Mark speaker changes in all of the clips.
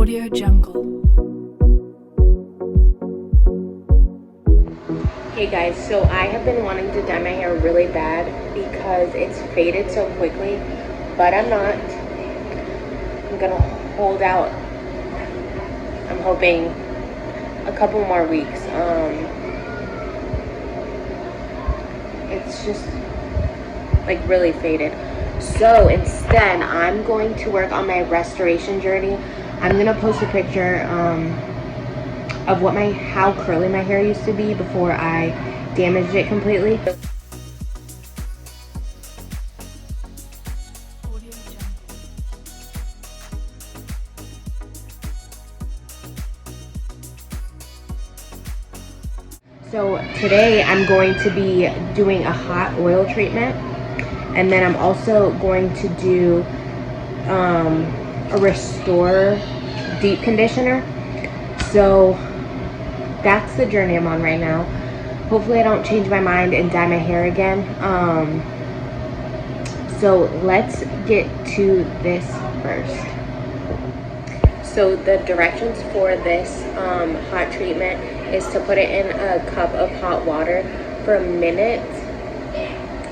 Speaker 1: Audio Jungle.
Speaker 2: Hey guys, so I have been wanting to dye my hair really bad because it's faded so quickly, but I'm not. I'm gonna hold out. I'm hoping a couple more weeks. It's just like really faded. So instead, I'm going to work on my restoration journey. I'm gonna post a picture of how curly my hair used to be before I damaged it completely. So today I'm going to be doing a hot oil treatment, and then I'm also going to do a Restore deep conditioner. So that's the journey I'm on right now. Hopefully I don't change my mind and dye my hair again. So let's get to this first. So the directions for this hot treatment is to put it in a cup of hot water for a minute,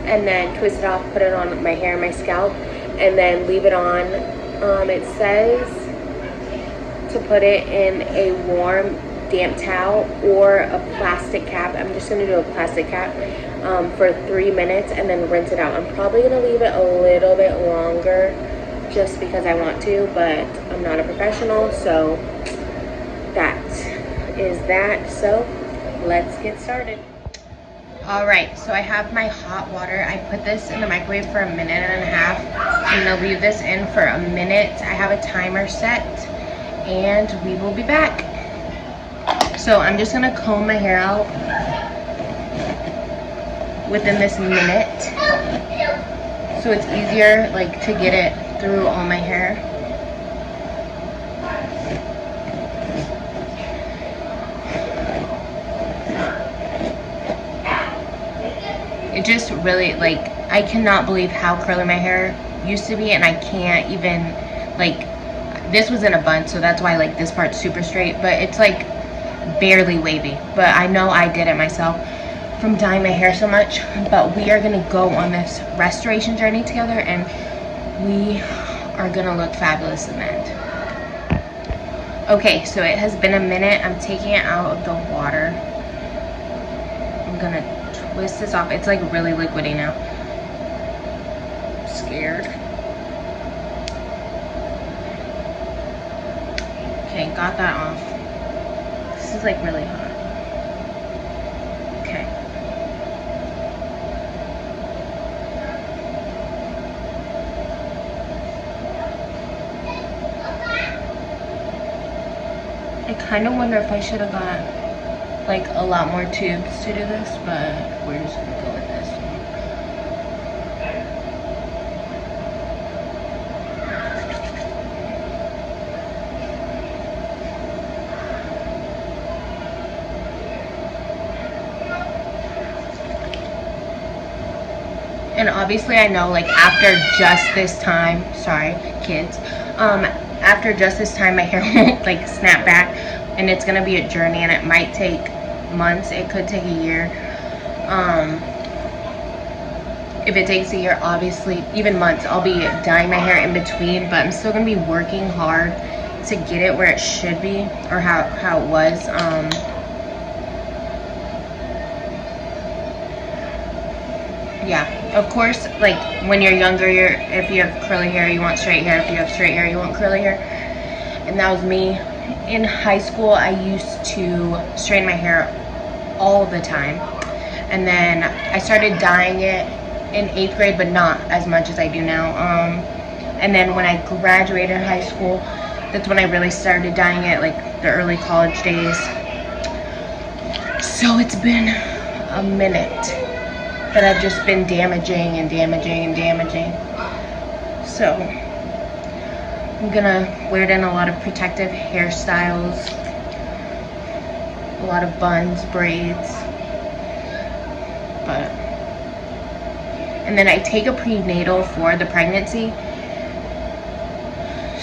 Speaker 2: and then twist it off, put it on my hair and my scalp, and then leave it on. It says to put it in a warm, damp towel or a plastic cap. I'm just going to do a plastic cap for 3 minutes and then rinse it out. I'm probably going to leave it a little bit longer just because I want to, but I'm not a professional, so that is that. So let's get started. All right, so I have my hot water. I put this in the microwave for a minute and a half. I'm gonna leave this in for a minute. I have a timer set and we will be back. So I'm just gonna comb my hair out within this minute, so it's easier like to get it through all my hair. It just really, like, I cannot believe how curly my hair used to be, and I can't even, like, this was in a bun, so that's why, like, this part's super straight, but it's like barely wavy. But I know I did it myself from dyeing my hair so much. But we are gonna go on this restoration journey together, and we are gonna look fabulous in the end. Okay, so it has been a minute. I'm taking it out of the water. I'm gonna twist this off. It's like really liquidy now. I'm scared. Okay, got that off. This is like really hot. Okay. I kind of wonder if I should have got like a lot more tubes to do this, but we're just gonna go with this. And obviously I know, like, after just this time, sorry kids, after just this time my hair won't like snap back, and it's gonna be a journey, and it might take months, it could take a year. If it takes a year, obviously even months, I'll be dyeing my hair in between, but I'm still gonna be working hard to get it where it should be, or how it was. Yeah, of course, like when you're younger, if you have curly hair, you want straight hair. If you have straight hair, you want curly hair. And that was me. In high school, I used to straighten my hair all the time. And then I started dyeing it in 8th grade, but not as much as I do now. And then when I graduated high school, that's when I really started dyeing it, like the early college days. So it's been a minute that I've just been damaging and damaging and damaging. So I'm gonna wear it in a lot of protective hairstyles, a lot of buns, braids, but, and then I take a prenatal for the pregnancy.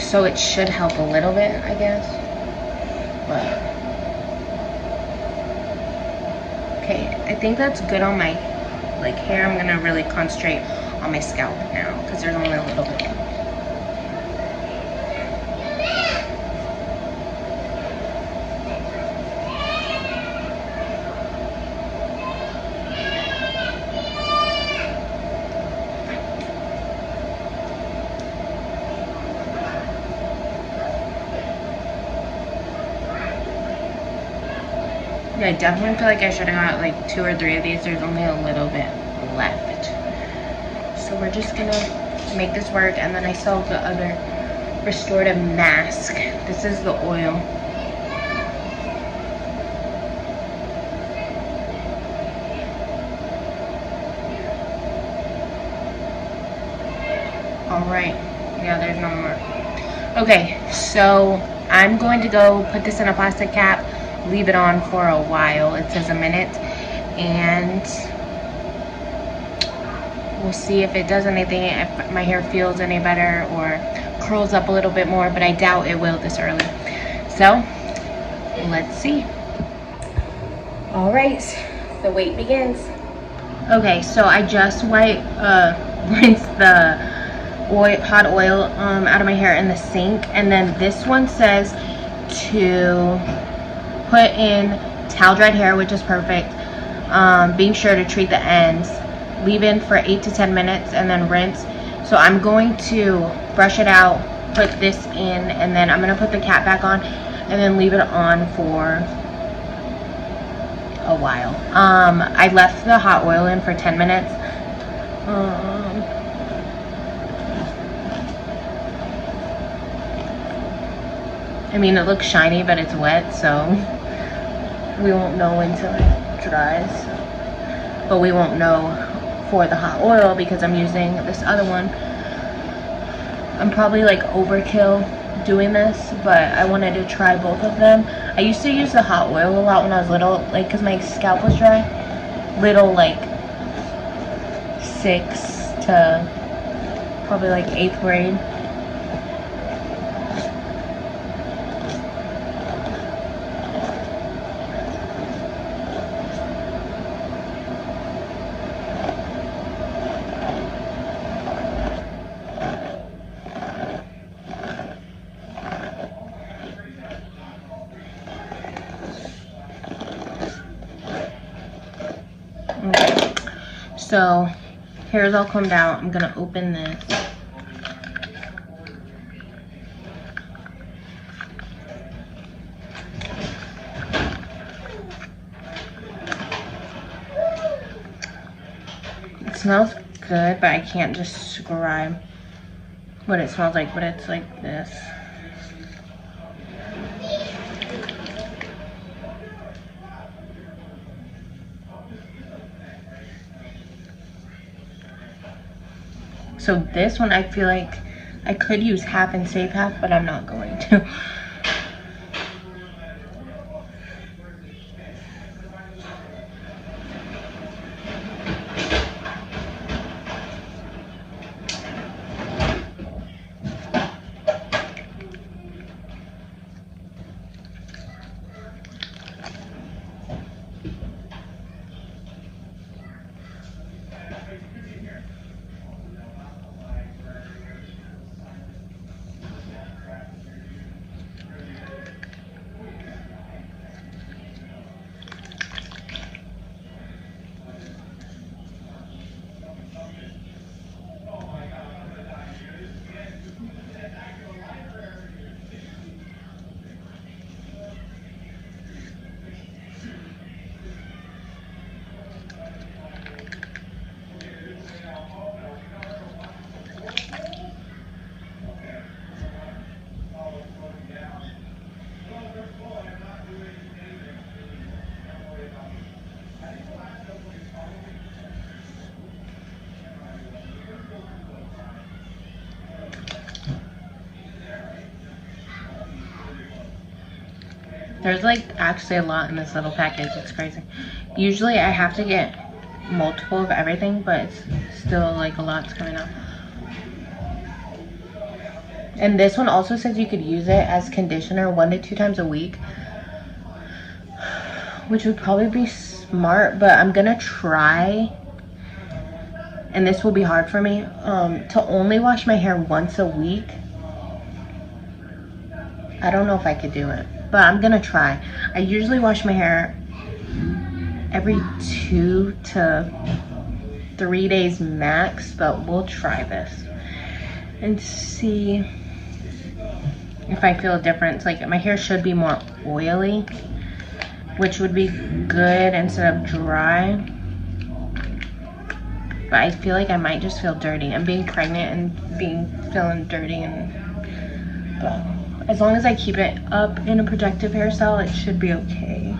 Speaker 2: So it should help a little bit, I guess. But okay, I think that's good on my like hair. I'm gonna really concentrate on my scalp now because there's only a little bit. Yeah, I definitely feel like I should have got like 2 or 3 of these. There's only a little bit left. So we're just gonna make this work, and then I still have the other restorative mask. This is the oil. Alright, yeah, there's no more. Okay, so I'm going to go put this in a plastic cap, leave it on for a while. It says a minute, and we'll see if it does anything, if my hair feels any better or curls up a little bit more, but I doubt it will this early. So let's see. All right, the wait begins. Okay, so I just rinsed the hot oil out of my hair in the sink, and then this one says to put in towel dried hair, which is perfect. Being sure to treat the ends, leave in for 8 to 10 minutes, and then rinse. So I'm going to brush it out, put this in, and then I'm going to put the cap back on and then leave it on for a while. I left the hot oil in for 10 minutes. I mean, it looks shiny, but it's wet, so we won't know until it dries. But we won't know for the hot oil because I'm using this other one. I'm probably like overkill doing this, but I wanted to try both of them. I used to use the hot oil a lot when I was little, like because my scalp was dry. Little, like 6th to probably like 8th grade. Okay. So hair's all combed out. I'm gonna open this. It smells good, but I can't describe what it smells like, but it's like this. So this one, I feel like I could use half and save half, but I'm not going to. There's like actually a lot in this little package. It's crazy. Usually I have to get multiple of everything, but it's still like a lot's coming out. And this one also says you could use it as conditioner 1 to 2 times a week, which would probably be smart, but I'm gonna try, and this will be hard for me, to only wash my hair once a week. I don't know if I could do it, but I'm gonna try. I usually wash my hair every 2 to 3 days max, but we'll try this and see if I feel a difference. Like, my hair should be more oily, which would be good instead of dry, but I feel like I might just feel dirty. I'm being pregnant and feeling dirty, but as long as I keep it up in a protective hairstyle, it should be okay.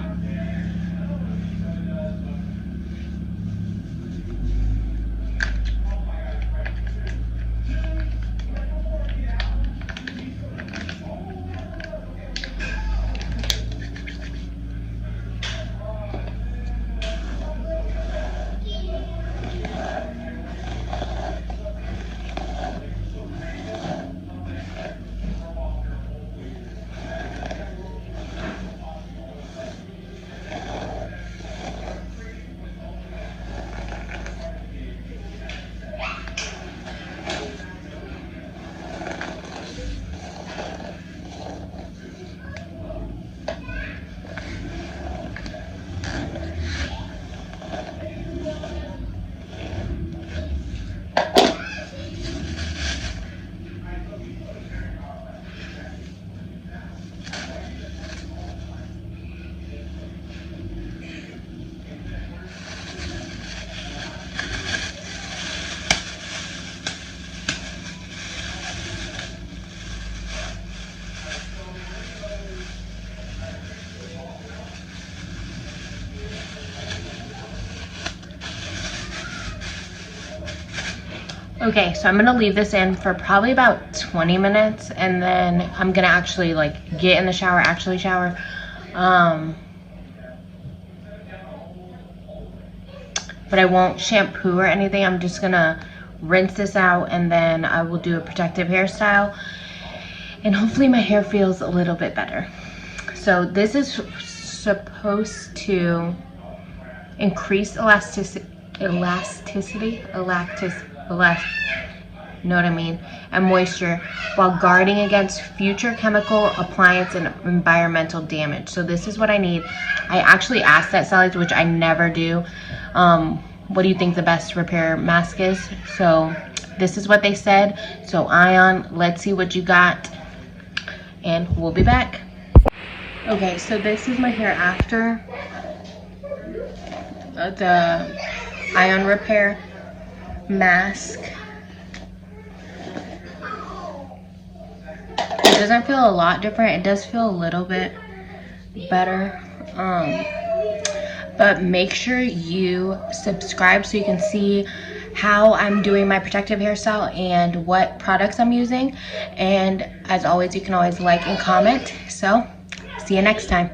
Speaker 2: Okay, so I'm gonna leave this in for probably about 20 minutes, and then I'm gonna actually like get in the shower, actually shower. But I won't shampoo or anything. I'm just gonna rinse this out, and then I will do a protective hairstyle, and hopefully my hair feels a little bit better. So this is supposed to increase elasticity, know what I mean, and moisture, while guarding against future chemical, appliance, and environmental damage. So this is what I need. I actually asked that Sally's, which I never do, what do you think the best repair mask is? So this is what they said. So Ion, let's see what you got, and we'll be back. Okay, so this is my hair after the Ion Repair mask. It doesn't feel a lot different. It does feel a little bit better. But make sure you subscribe so you can see how I'm doing my protective hairstyle and what products I'm using. And as always, you can always like and comment. So see you next time.